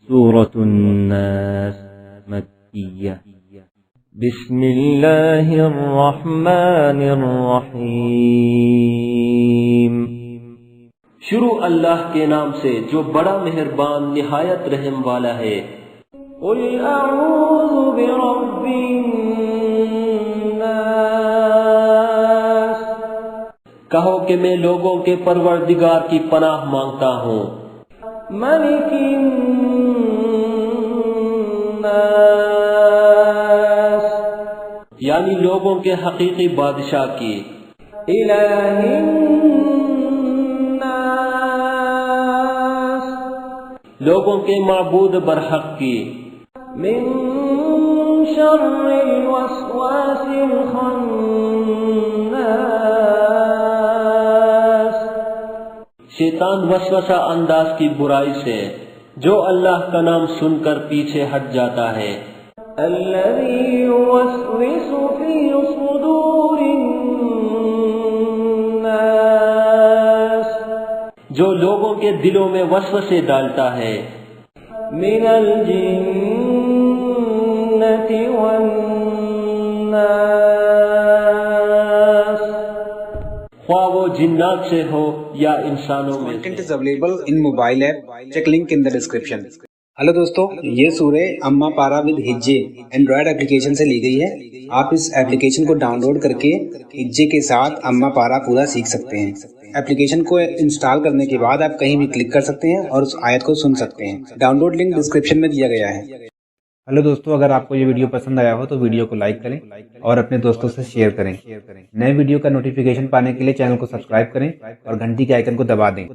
سورة الناس مكية بسم الله الرحمن الرحیم شروع اللہ کے نام سے جو بڑا مہربان نہایت رحم والا ہے۔ قل اعوذ برب الناس، کہو کہ میں لوگوں کے پروردگار کی پناہ مانگتا ہوں۔ ملک الناس، یعنی لوگوں کے حقیقی بادشاہ کی۔ الہ الناس، لوگوں کے معبود برحق کی۔ من شر الوسواس الخناس، شیطان وسوسہ انداز کی برائی سے جو اللہ کا نام سن کر پیچھے ہٹ جاتا ہے۔ الذی یوسوس فی صدور الناس، جو لوگوں کے دلوں میں وسوسے ڈالتا ہے۔ من الجنۃ والناس، خواہ وہ جنات سے ہو یا انسانوں میں۔ Content is available in mobile app. Check link in the description. Hello دوستو، یہ سورہ اما پارا ود ہجے اینڈرائڈ اپلیکیشن سے لی گئی ہے۔ آپ اس اپلیکیشن کو ڈاؤن لوڈ کر کے ہجے کے ساتھ اما پارا پورا سیکھ سکتے ہیں۔ اپلیکیشن کو انسٹال کرنے کے بعد آپ کہیں بھی کلک کر سکتے ہیں اور اس آیت کو سن سکتے ہیں۔ ڈاؤن لوڈ لنک ڈسکرپشن میں دیا گیا ہے۔ ہلو دوستو، اگر آپ کو یہ ویڈیو پسند آیا ہو تو ویڈیو کو لائک کریں اور اپنے دوستوں سے شیئر کریں۔ نئے ویڈیو کا نوٹیفیکیشن پانے کے لیے چینل کو سبسکرائب کریں اور گھنٹی کے آئیکن کو دبا دیں۔